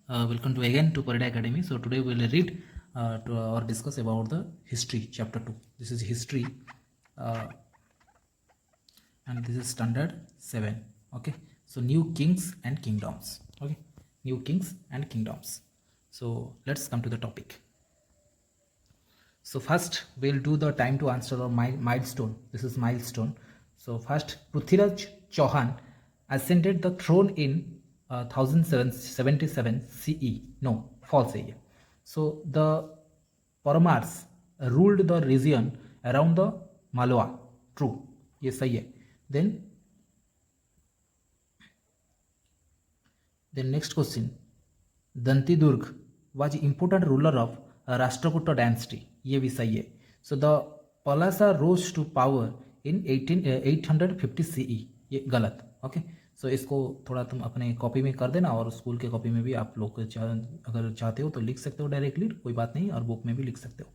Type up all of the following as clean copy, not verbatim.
Welcome to again to Parida Academy. So today we will read or discuss about the history chapter 2. This is history uh, and this is standard 7. Okay, so new kings and kingdoms. Okay, new kings and kingdoms. So let's come to the topic. So first we'll do the time to answer or milestone. This is milestone. So first Prithviraj Chauhan ascended the throne in 1077 CE. No, false here. So the Parmars ruled the region around the Malwa. True. Yes, I है. Then next question. Danti Durg was important ruler of Rashtrakuta dynasty. ये भी सही है. So the Palasa rose to power in 850 CE. ये गलत. Okay so इसको थोड़ा तुम अपने कॉपी में कर देना और स्कूल के कॉपी में भी आप लोग अगर चाहते हो तो लिख सकते हो डायरेक्टली, कोई बात नहीं, और बुक में भी लिख सकते हो.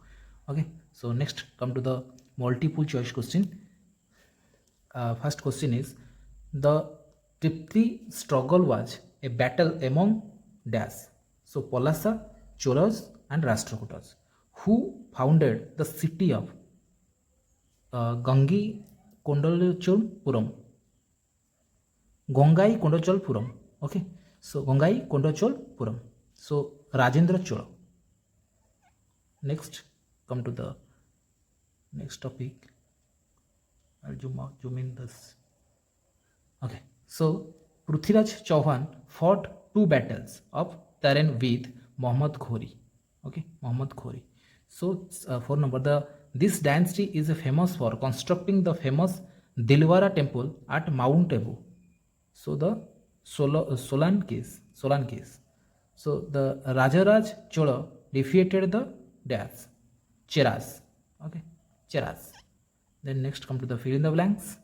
Okay so next come to the multiple choice question. First question is, the Tripti struggle was a battle among dash. So Palasa, Cholas and Rashtrakutas. Who founded the city of Gangi Kondolcholpuram? Gongai Kondolcholpuram. Okay, so Gongai Kondolcholpuram. So Rajendra Chola. Next, come to the next topic. I'll zoom in this. Okay, so Prithviraj Chauhan fought 2 battles of Taran with Muhammad Ghori. Okay, Muhammad Ghori. So 4 number, this dynasty is famous for constructing the famous Dilwara temple at Mount Abu. So the Solan case. So the Rajaraj Chola defeated the Dash, Cheras. Okay, Cheras. Then next come to the fill in the blanks.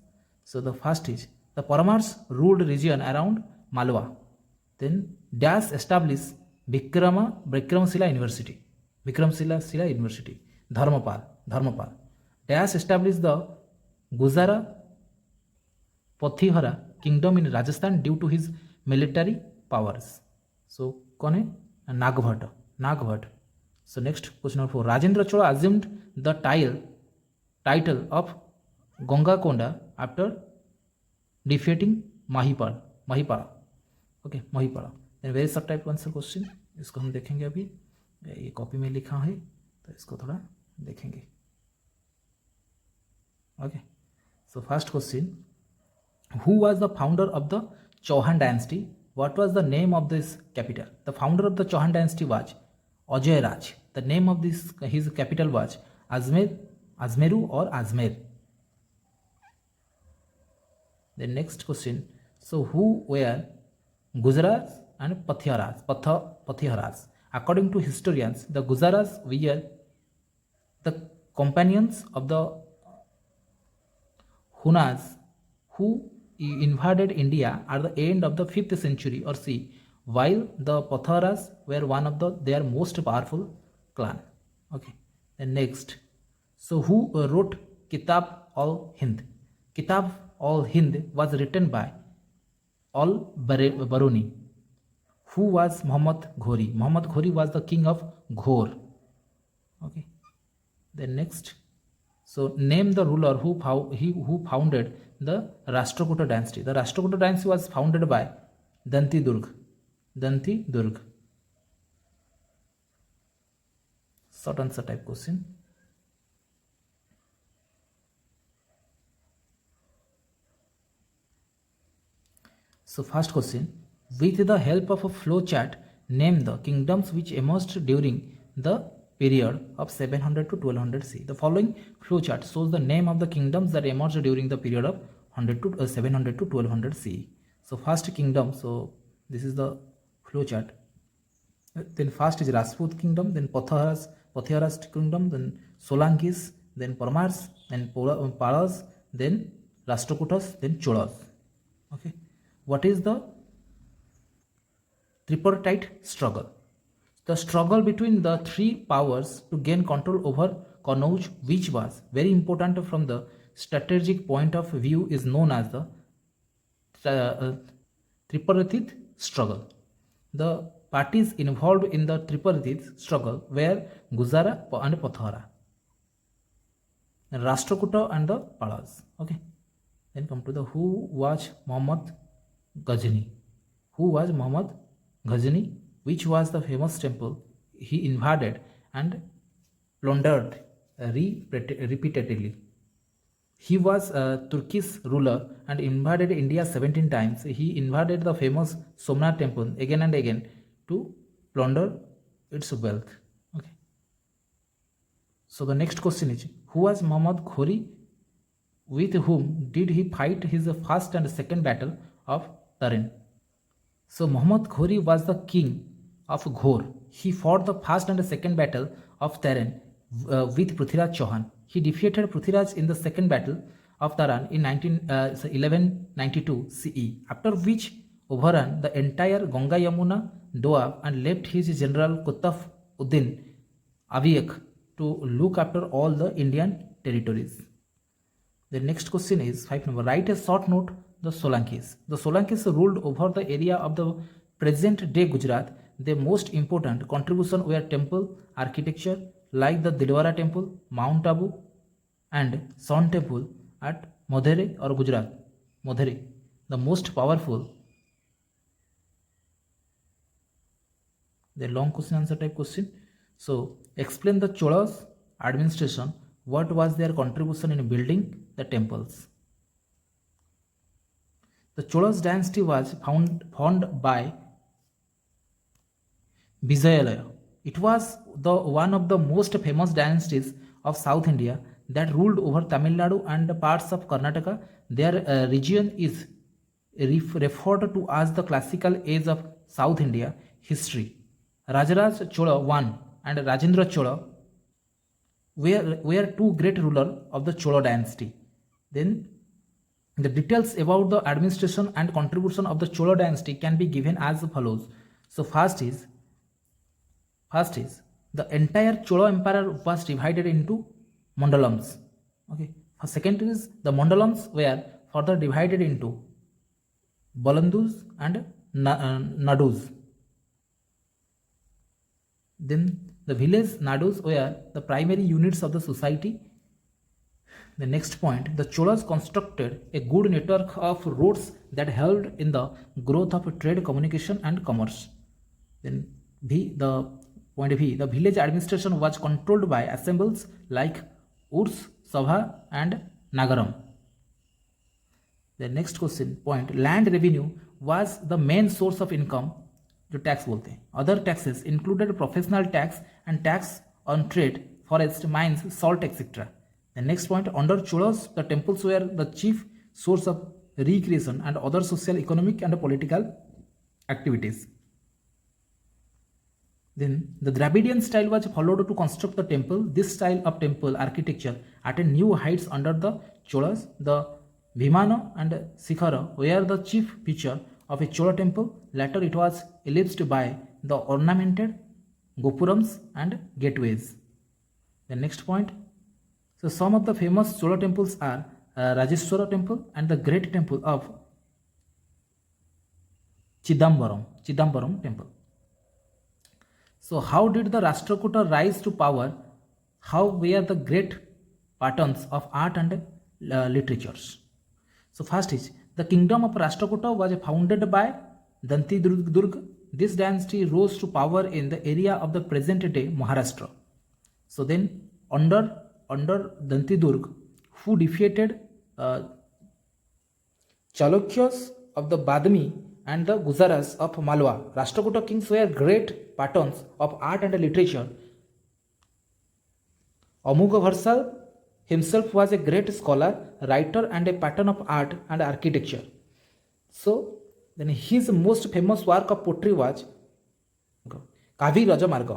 So the first is, the Paramars ruled region around Malwa. Then Dash established Vikramshila University. Dharmapal. Dash established the Guzara Pathihara kingdom in Rajasthan due to his military powers. So kone Nagbhat. So next question number 4. Rajendra Chola assumed the title of Gongakonda after defeating Mahipala. Okay, Mahipala. Then very सब type answer question, इसको हम देखेंगे. अभी ये copy में लिखा है तो इसको थोड़ा देखेंगे. Okay, so first question, who was the founder of the Chauhan dynasty? What was the name of this capital? The founder of the Chauhan dynasty was Ajay Raj. The name of his capital was Azmeru or Azmer. The next question, so who were Gujaras and Pathiharas? According to historians, the Gujaras were the companions of the Hunas who invaded India at the end of the 5th century or C, while the Pathiharas were one of their most powerful clan. Okay, then next, so who wrote Kitab al Hind? Kitab al Hind was written by Al Baruni. Who was Muhammad Ghori? Muhammad Ghori was the king of Ghor. Okay. Then next, so name the ruler who founded the Rashtrakuta dynasty. The Rashtrakuta dynasty was founded by Danti Durg. Short answer type question. So first question, with the help of a flow chart, name the kingdoms which emerged during the period of 700 to 1200 CE. The following flow chart shows the name of the kingdoms that emerged during the period of 700 to 1200 CE. So first kingdom, so this is the flow chart. Then first is Rajput kingdom, then Pathiharas kingdom, then Solankis, then Parmars, then Palas, then Rashtrakutas, then Cholas. Okay. What is the tripartite struggle? The struggle between the 3 powers to gain control over Kannauj, which was very important from the strategic point of view, is known as the tripartite struggle. The parties involved in the Tripartite struggle were Guzara and Pathara, Rashtrakuta and the Palas. Okay, then come to the who was Muhammad Ghazni. Who was Muhammad Ghazni? Which was the famous temple he invaded and plundered repeatedly. He was a Turkish ruler and invaded India 17 times. He invaded the famous Somnath temple again and again to plunder its wealth. Okay. So the next question is, who was Muhammad Ghori? With whom did he fight his first and second battle of Tarin? So Muhammad Ghori was the king of Ghor. He fought the first and second battle of Tarin with Prithviraj Chauhan. He defeated Prithviraj in the second battle of Taran in 1192 CE, after which overran the entire Ganga Yamuna Doab and left his general Qutb Uddin Aviyak to look after all the Indian territories. The next question is 5 number. Write a short note. The Solankis. The Solankis ruled over the area of the present day Gujarat. Their most important contribution were temple architecture like the Dilwara temple, Mount Abu and Sun temple at Modhere or Gujarat. Modhere, the most powerful. The long question answer type question. So explain the Cholas administration. What was their contribution in building the temples? The Cholas dynasty was founded by Vijayalaya. It was one of the most famous dynasties of South India that ruled over Tamil Nadu and parts of Karnataka. Their region is referred to as the classical age of South India history. Rajaraj Chola I and Rajendra Chola were two great rulers of the Chola dynasty. Then the details about the administration and contribution of the Chola dynasty can be given as follows. So first is the entire Chola empire was divided into mandalams. Okay. Second is the mandalams were further divided into balandus and nadus. Then the village nadus were the primary units of the society. The next point, the Cholas constructed a good network of roads that helped in the growth of trade, communication and commerce. Then the village administration was controlled by assemblies like Urs, Sabha and Nagaram. The next question point, land revenue was the main source of income. जो tax बोलते हैं. Other taxes included professional tax and tax on trade, forest, mines, salt, etc. The next point, under Cholas, the temples were the chief source of recreation and other social, economic and political activities. Then the Dravidian style was followed to construct the temple. This style of temple architecture attained new heights under the Cholas. The Vimana and Sikhara were the chief feature of a Chola temple. Later it was eclipsed by the ornamented gopurams and gateways. The next point, so some of the famous Chola temples are Rajeshwara temple and the great temple of Chidambaram temple. So how did the Rashtrakuta rise to power? How were the great patterns of art and literatures? So first is, the kingdom of Rashtrakuta was founded by Danti Durga. This dynasty rose to power in the area of the present day Maharashtra. So then under Danti Durga, who defeated Chalukyas of the Badmi and the Gujaras of Malwa. Rashtrakuta kings were great patterns of art and literature. Amugha Varsal himself was a great scholar, writer and a pattern of art and architecture. So then his most famous work of poetry was कावी राजमार्ग.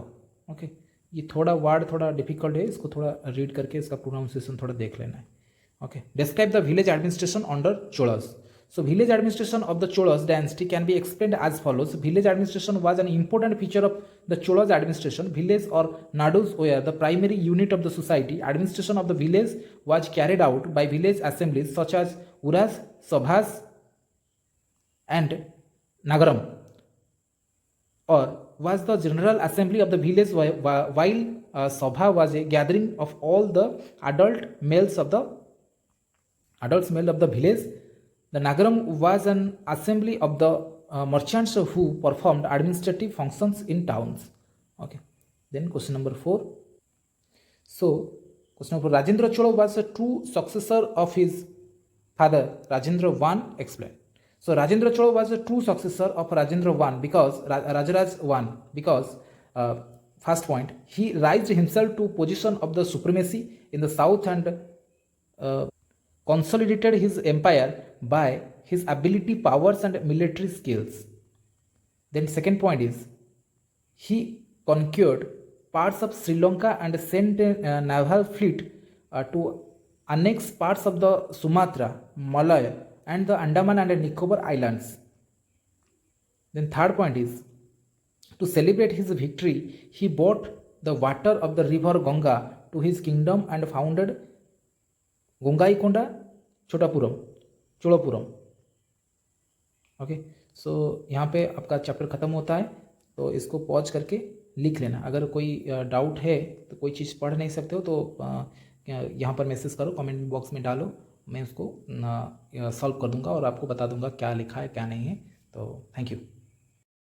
Okay, ये थोड़ा word थोड़ा difficult है, इसको थोड़ा read करके इसका pronunciation थोड़ा देख लेना है. Okay, describe the village administration under Cholas. So village administration of the Cholas dynasty can be explained as follows. Village administration was an important feature of the Cholas administration. Village or nadus were the primary unit of the society. Administration of the village was carried out by village assemblies such as Uras, Sabhas and Nagaram or was the general assembly of the village while Sabha was a gathering of all the adults male of the village. The Nagaram was an assembly of the merchants who performed administrative functions in towns. Okay. Then question number 4. So, question number 4. Rajendra Chola was a true successor of his father Rajendra I. Explain. So, Rajendra Chola was a true successor of Rajendra I because Rajaraj I because first point, he raised himself to position of the supremacy in the south and consolidated his empire by his ability, powers, and military skills. Then second point is he conquered parts of Sri Lanka and sent a naval fleet to annex parts of the Sumatra, Malaya, and the Andaman and Nicobar Islands. Then third point is to celebrate his victory, he brought the water of the river Ganga to his kingdom and founded Gongaikonda Cholapuram. Okay, so यहाँ पे आपका chapter ख़त्म होता है, तो इसको pause करके लिख लेना. अगर कोई डाउट है तो कोई चीज़ पढ़ नहीं सकते हो तो यहाँ पर मैसेज करो, कमेंट बॉक्स में डालो, मैं उसको सॉल्व कर दूंगा और आपको बता दूंगा क्या लिखा है क्या नहीं है. तो थैंक यू.